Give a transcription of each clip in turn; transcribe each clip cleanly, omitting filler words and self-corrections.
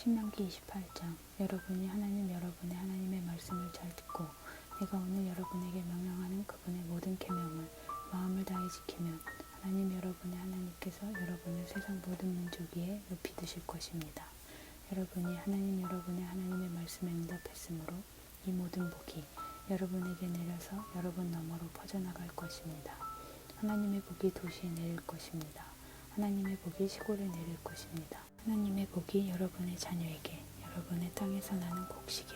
신명기 28장. 여러분이 여러분의 하나님의 말씀을 잘 듣고 내가 오늘 여러분에게 명령하는 그분의 모든 계명을 마음을 다해 지키면 하나님 여러분의 하나님께서 여러분을 세상 모든 민족 위에 높이 드실 것입니다. 여러분이 여러분의 하나님의 말씀에 응답했으므로 이 모든 복이 여러분에게 내려서 여러분 너머로 퍼져나갈 것입니다. 하나님의 복이 도시에 내릴 것입니다. 하나님의 복이 시골에 내릴 것입니다. 하나님의 복이 여러분의 자녀에게, 여러분의 땅에서 나는 곡식에,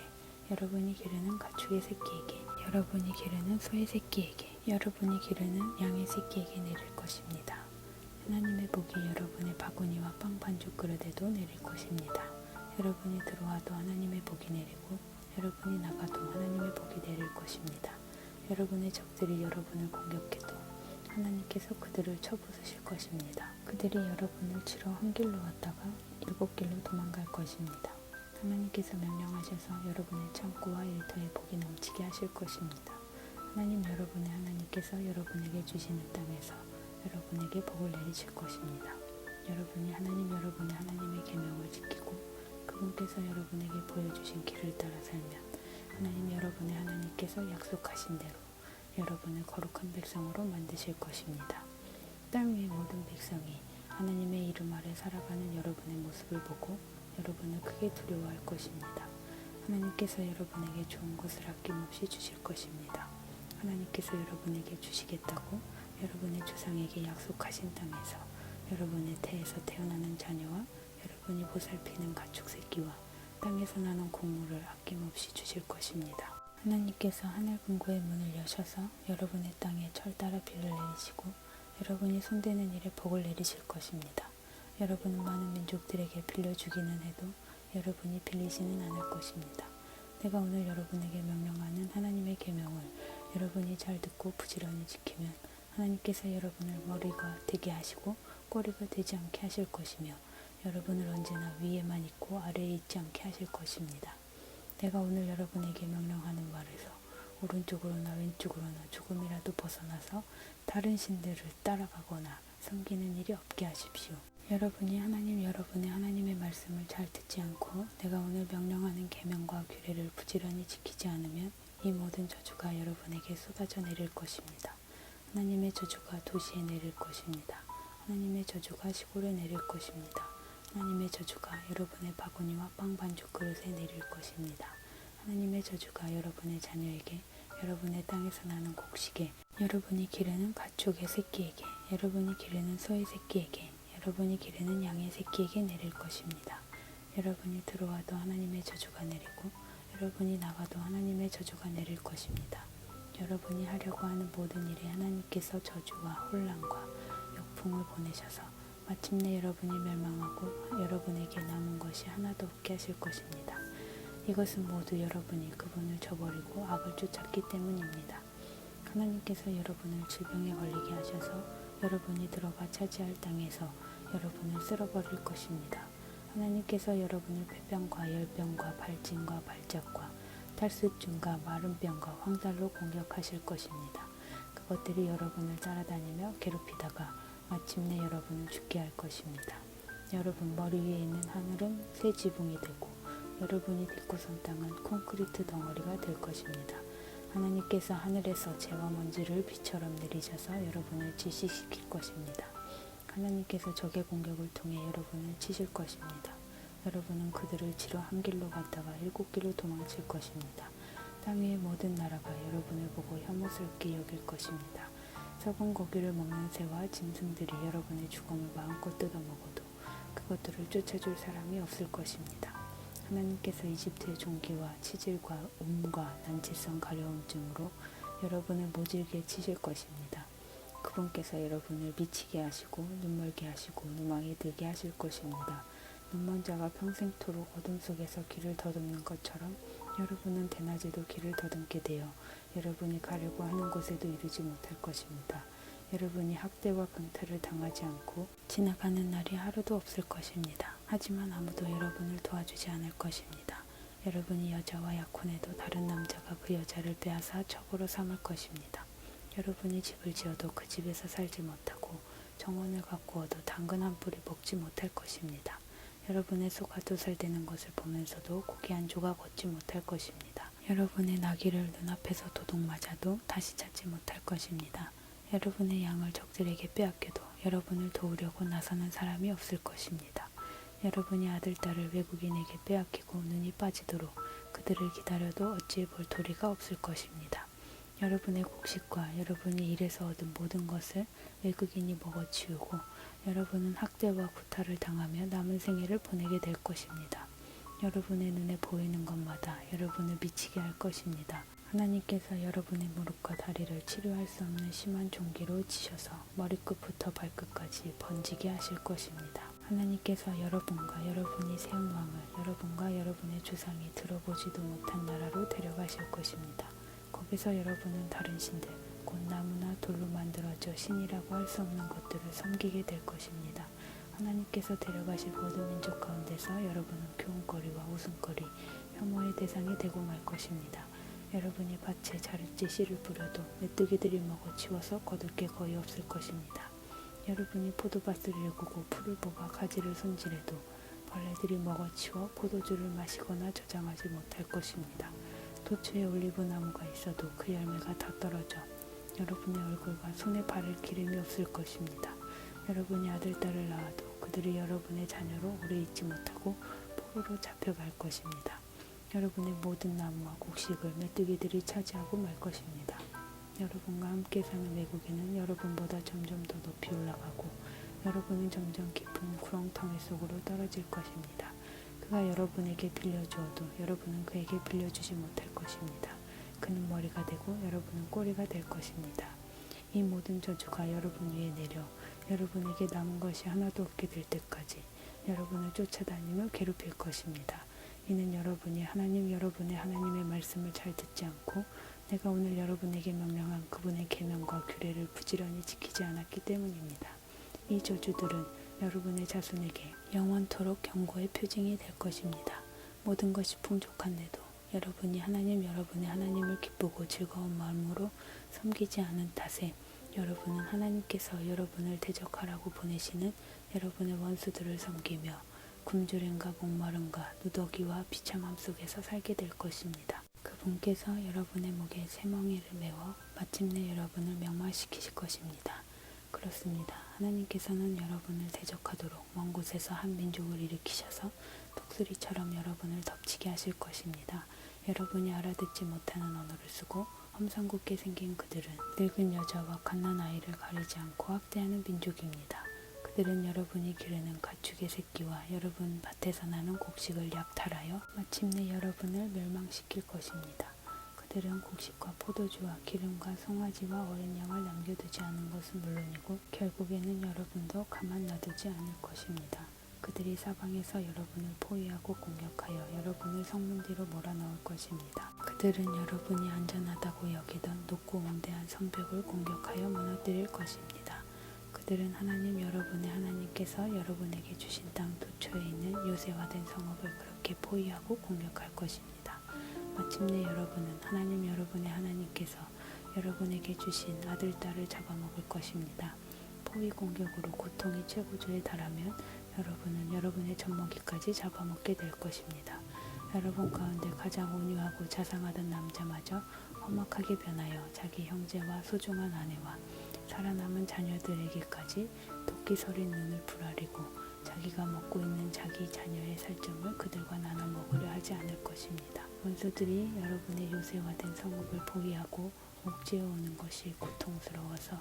여러분이 기르는 가축의 새끼에게, 여러분이 기르는 소의 새끼에게, 여러분이 기르는 양의 새끼에게 내릴 것입니다. 하나님의 복이 여러분의 바구니와 빵 반죽 그릇에도 내릴 것입니다. 여러분이 들어와도 하나님의 복이 내리고 여러분이 나가도 하나님의 복이 내릴 것입니다. 여러분의 적들이 여러분을 공격해도 하나님께서 그들을 쳐부수실 것입니다. 그들이 여러분을 치러 한 길로 왔다가 7길로 도망갈 것입니다. 하나님께서 명령하셔서 여러분의 창고와 일터에 복이 넘치게 하실 것입니다. 여러분의 하나님께서 여러분에게 주시는 땅에서 여러분에게 복을 내리실 것입니다. 여러분이 여러분의 하나님의 계명을 지키고 그분께서 여러분에게 보여주신 길을 따라 살면 여러분의 하나님께서 약속하신 대로 여러분을 거룩한 백성으로 만드실 것입니다. 땅 위의 모든 백성이 하나님의 이름 아래 살아가는 여러분의 모습을 보고 여러분을 크게 두려워할 것입니다. 하나님께서 여러분에게 좋은 것을 아낌없이 주실 것입니다. 하나님께서 여러분에게 주시겠다고 여러분의 조상에게 약속하신 땅에서 여러분의 태에서 태어나는 자녀와 여러분이 보살피는 가축 새끼와 땅에서 나는 곡물을 아낌없이 주실 것입니다. 하나님께서 하늘 금고의 문을 여셔서 여러분의 땅에 철 따라 비를 내리시고 여러분이 손대는 일에 복을 내리실 것입니다. 여러분은 많은 민족들에게 빌려주기는 해도 여러분이 빌리지는 않을 것입니다. 내가 오늘 여러분에게 명령하는 하나님의 계명을 여러분이 잘 듣고 부지런히 지키면 하나님께서 여러분을 머리가 되게 하시고 꼬리가 되지 않게 하실 것이며 여러분을 언제나 위에만 있고 아래에 있지 않게 하실 것입니다. 내가 오늘 여러분에게 명령하는 말에서 오른쪽으로나 왼쪽으로나 조금이라도 벗어나서 다른 신들을 따라가거나 섬기는 일이 없게 하십시오. 여러분이 여러분의 하나님의 말씀을 잘 듣지 않고 내가 오늘 명령하는 계명과 규례를 부지런히 지키지 않으면 이 모든 저주가 여러분에게 쏟아져 내릴 것입니다. 하나님의 저주가 도시에 내릴 것입니다. 하나님의 저주가 시골에 내릴 것입니다. 하나님의 저주가 여러분의 바구니와 빵 반죽 그릇에 내릴 것입니다. 하나님의 저주가 여러분의 자녀에게, 여러분의 땅에서 나는 곡식에, 여러분이 기르는 가축의 새끼에게, 여러분이 기르는 소의 새끼에게, 여러분이 기르는 양의 새끼에게 내릴 것입니다. 여러분이 들어와도 하나님의 저주가 내리고 여러분이 나가도 하나님의 저주가 내릴 것입니다. 여러분이 하려고 하는 모든 일에 하나님께서 저주와 혼란과 역풍을 보내셔서 마침내 여러분이 멸망하고 여러분에게 남은 것이 하나도 없게 하실 것입니다. 이것은 모두 여러분이 그분을 저버리고 악을 쫓았기 때문입니다. 하나님께서 여러분을 질병에 걸리게 하셔서 여러분이 들어가 차지할 땅에서 여러분을 쓸어버릴 것입니다. 하나님께서 여러분을 폐병과 열병과 발진과 발작과 탈수증과 마른병과 황살로 공격하실 것입니다. 그것들이 여러분을 따라다니며 괴롭히다가 마침내 여러분을 죽게 할 것입니다. 여러분 머리 위에 있는 하늘은 새 지붕이 되고 여러분이 딛고 선 땅은 콘크리트 덩어리가 될 것입니다. 하나님께서 하늘에서 재와 먼지를 비처럼 내리셔서 여러분을 질식시킬 것입니다. 하나님께서 적의 공격을 통해 여러분을 치실 것입니다. 여러분은 그들을 치러 한 길로 갔다가 7길로 도망칠 것입니다. 땅 위의 모든 나라가 여러분을 보고 혐오스럽게 여길 것입니다. 썩은 고기를 먹는 새와 짐승들이 여러분의 죽음을 마음껏 뜯어먹어도 그것들을 쫓아줄 사람이 없을 것입니다. 하나님께서 이집트의 종기와 치질과 음과 난치성 가려움증으로 여러분을 모질게 치실 것입니다. 그분께서 여러분을 미치게 하시고 눈멀게 하시고 누망이 들게 하실 것입니다. 눈먼 자가 평생토록 어둠 속에서 길을 더듬는 것처럼 여러분은 대낮에도 길을 더듬게 되어 여러분이 가려고 하는 곳에도 이르지 못할 것입니다. 여러분이 학대와 강탈을 당하지 않고 지나가는 날이 하루도 없을 것입니다. 하지만 아무도 여러분을 도와주지 않을 것입니다. 여러분이 여자와 약혼해도 다른 남자가 그 여자를 빼앗아 첩으로 삼을 것입니다. 여러분이 집을 지어도 그 집에서 살지 못하고 정원을 가꾸어도 당근 한 뿌리 먹지 못할 것입니다. 여러분의 소가 도살되는 것을 보면서도 고기 한 조각 얻지 못할 것입니다. 여러분의 나귀를 눈앞에서 도둑 맞아도 다시 찾지 못할 것입니다. 여러분의 양을 적들에게 빼앗겨도 여러분을 도우려고 나서는 사람이 없을 것입니다. 여러분이 아들, 딸을 외국인에게 빼앗기고 눈이 빠지도록 그들을 기다려도 어찌 볼 도리가 없을 것입니다. 여러분의 곡식과 여러분이 일해서 얻은 모든 것을 외국인이 먹어치우고 여러분은 학대와 구타를 당하며 남은 생애를 보내게 될 것입니다. 여러분의 눈에 보이는 것마다 여러분을 미치게 할 것입니다. 하나님께서 여러분의 무릎과 다리를 치료할 수 없는 심한 종기로 치셔서 머리끝부터 발끝까지 번지게 하실 것입니다. 하나님께서 여러분과 여러분이 세운 왕을 여러분과 여러분의 조상이 들어보지도 못한 나라로 데려가실 것입니다. 거기서 여러분은 다른 신들, 곧 나무나 돌로 만들어져 신이라고 할 수 없는 것들을 섬기게 될 것입니다. 하나님께서 데려가실 모든 민족 가운데서 여러분은 교훈거리와 웃음거리, 혐오의 대상이 되고 말 것입니다. 여러분이 밭에 자르지 씨를 뿌려도 메뚜기들이 먹어치워서 거둘 게 거의 없을 것입니다. 여러분이 포도밭을 일구고 풀을 뽑아 가지를 손질해도 벌레들이 먹어치워 포도주를 마시거나 저장하지 못할 것입니다. 도처에 올리브 나무가 있어도 그 열매가 다 떨어져 여러분의 얼굴과 손에 바를 기름이 없을 것입니다. 여러분이 아들, 딸을 낳아도 그들이 여러분의 자녀로 오래 있지 못하고 포로로 잡혀갈 것입니다. 여러분의 모든 나무와 곡식을 메뚜기들이 차지하고 말 것입니다. 여러분과 함께 사는 외국인은 여러분보다 점점 더 높이 올라가고 여러분은 점점 깊은 구렁텅이 속으로 떨어질 것입니다. 그가 여러분에게 빌려주어도 여러분은 그에게 빌려주지 못할 것입니다. 그는 머리가 되고 여러분은 꼬리가 될 것입니다. 이 모든 저주가 여러분 위에 내려 여러분에게 남은 것이 하나도 없게 될 때까지 여러분을 쫓아다니며 괴롭힐 것입니다. 이는 여러분이 하나님 여러분의 하나님의 말씀을 잘 듣지 않고 내가 오늘 여러분에게 명령한 그분의 계명과 규례를 부지런히 지키지 않았기 때문입니다. 이 저주들은 여러분의 자손에게 영원토록 경고의 표징이 될 것입니다. 모든 것이 풍족한데도 여러분이 하나님 여러분의 하나님을 기쁘고 즐거운 마음으로 섬기지 않은 탓에 여러분은 하나님께서 여러분을 대적하라고 보내시는 여러분의 원수들을 섬기며 굶주림과 목마름과 누더기와 비참함 속에서 살게 될 것입니다. 그분께서 여러분의 목에 쇠멍이를 메워 마침내 여러분을 멸망시키실 것입니다. 그렇습니다. 하나님께서는 여러분을 대적하도록 먼 곳에서 한 민족을 일으키셔서 독수리처럼 여러분을 덮치게 하실 것입니다. 여러분이 알아듣지 못하는 언어를 쓰고 험상궂게 생긴 그들은 늙은 여자와 갓난아이를 가리지 않고 학대하는 민족입니다. 그들은 여러분이 기르는 가축의 새끼와 여러분 밭에서 나는 곡식을 약탈하여 마침내 여러분을 멸망시킬 것입니다. 그들은 곡식과 포도주와 기름과 송아지와 어린 양을 남겨두지 않은 것은 물론이고 결국에는 여러분도 가만 놔두지 않을 것입니다. 그들이 사방에서 여러분을 포위하고 공격하여 여러분을 성문 뒤로 몰아넣을 것입니다. 그들은 여러분이 안전하다고 여기던 높고 원대한 성벽을 공격하여 무너뜨릴 것입니다. 그들은 하나님 여러분의 하나님께서 여러분에게 주신 땅 도처에 있는 요새화된 성읍을 그렇게 포위하고 공격할 것입니다. 마침내 여러분은 하나님 여러분의 하나님께서 여러분에게 주신 아들, 딸을 잡아먹을 것입니다. 포위 공격으로 고통이 최고조에 달하면 여러분은 여러분의 젖먹이까지 잡아먹게 될 것입니다. 여러분 가운데 가장 온유하고 자상하던 남자마저 험악하게 변하여 자기 형제와 소중한 아내와 살아남은 자녀들에게까지 토끼 서린 눈을 부라리고 자기가 먹고 있는 자기 자녀의 살점을 그들과 나눠 먹으려 하지 않을 것입니다. 원수들이 여러분의 요새화된 성읍을 포위하고 옥죄어 오는 것이 고통스러워서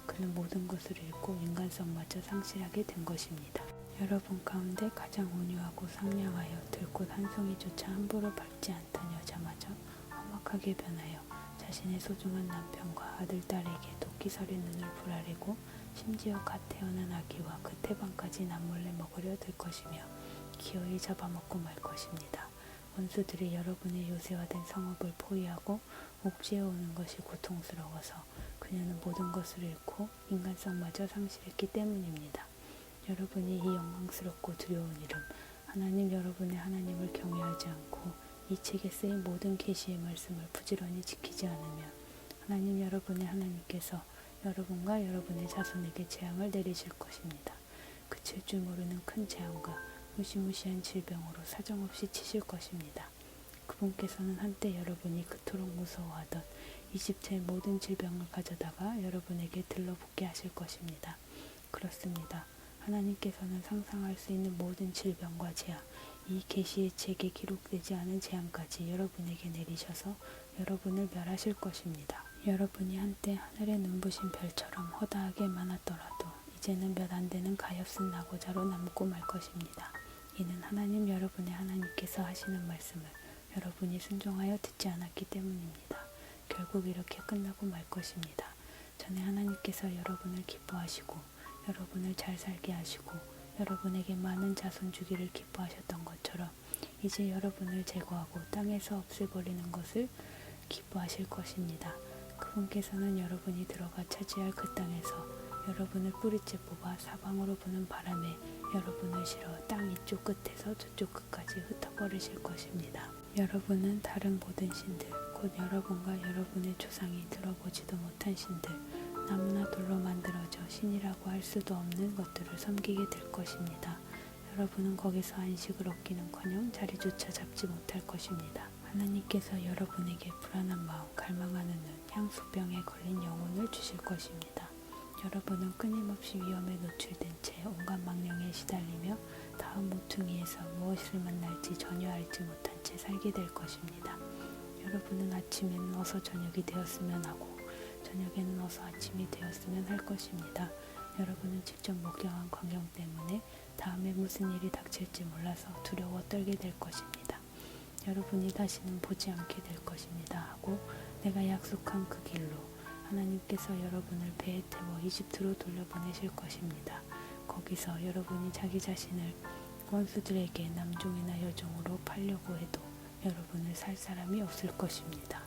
그는 모든 것을 잃고 인간성마저 상실하게 된 것입니다. 여러분 가운데 가장 온유하고 상냥하여 들꽃 한 송이조차 함부로 밟지 않던 여자마저 험악하게 변하여 자신의 소중한 남편과 아들, 딸에게 토끼 서린 눈을 부라리고 심지어 갓 태어난 아기와 그 태반까지 남몰래 먹으려 들 것이며 기어이 잡아먹고 말 것입니다. 원수들이 여러분의 요새화된 성읍을 포위하고 옥죄어 오는 것이 고통스러워서 그녀는 모든 것을 잃고 인간성마저 상실했기 때문입니다. 여러분이 이 영광스럽고 두려운 이름 하나님 여러분의 하나님을 경외하지 않고 이 책에 쓰인 모든 계시의 말씀을 부지런히 지키지 않으면 하나님 여러분의 하나님께서 여러분과 여러분의 자손에게 재앙을 내리실 것입니다. 그칠 줄 모르는 큰 재앙과 무시무시한 질병으로 사정없이 치실 것입니다. 그분께서는 한때 여러분이 그토록 무서워하던 이집트의 모든 질병을 가져다가 여러분에게 들러붙게 하실 것입니다. 그렇습니다. 하나님께서는 상상할 수 있는 모든 질병과 재앙, 이 계시의 책에 기록되지 않은 재앙까지 여러분에게 내리셔서 여러분을 멸하실 것입니다. 여러분이 한때 하늘의 눈부신 별처럼 허다하게 많았더라도 이제는 몇 안 되는 가엾은 낙오자로 남고 말 것입니다. 이는 하나님 여러분의 하나님께서 하시는 말씀을 여러분이 순종하여 듣지 않았기 때문입니다. 결국 이렇게 끝나고 말 것입니다. 전에 하나님께서 여러분을 기뻐하시고 여러분을 잘 살게 하시고 여러분에게 많은 자손 주기를 기뻐하셨던 것처럼 이제 여러분을 제거하고 땅에서 없애버리는 것을 기뻐하실 것입니다. 그분께서는 여러분이 들어가 차지할 그 땅에서 여러분을 뿌리째 뽑아 사방으로 부는 바람에 여러분을 실어 땅 이쪽 끝에서 저쪽 끝까지 흩어버리실 것입니다. 여러분은 다른 모든 신들, 곧 여러분과 여러분의 조상이 들어보지도 못한 신들, 나무나 돌로 만들어져 신이라고 할 수도 없는 것들을 섬기게 될 것입니다. 여러분은 거기서 안식을 얻기는커녕 자리조차 잡지 못할 것입니다. 하나님께서 여러분에게 불안한 마음, 갈망하는 눈, 향수병에 걸린 영혼을 주실 것입니다. 여러분은 끊임없이 위험에 노출된 채 온갖 망령에 시달리며 다음 모퉁이에서 무엇을 만날지 전혀 알지 못한 채 살게 될 것입니다. 여러분은 아침에는 어서 저녁이 되었으면 하고 저녁에는 어서 아침이 되었으면 할 것입니다. 여러분은 직접 목격한 광경 때문에 다음에 무슨 일이 닥칠지 몰라서 두려워 떨게 될 것입니다. 여러분이 다시는 보지 않게 될 것입니다 하고 내가 약속한 그 길로 하나님께서 여러분을 배에 태워 이집트로 돌려보내실 것입니다. 거기서 여러분이 자기 자신을 원수들에게 남종이나 여종으로 팔려고 해도 여러분을 살 사람이 없을 것입니다.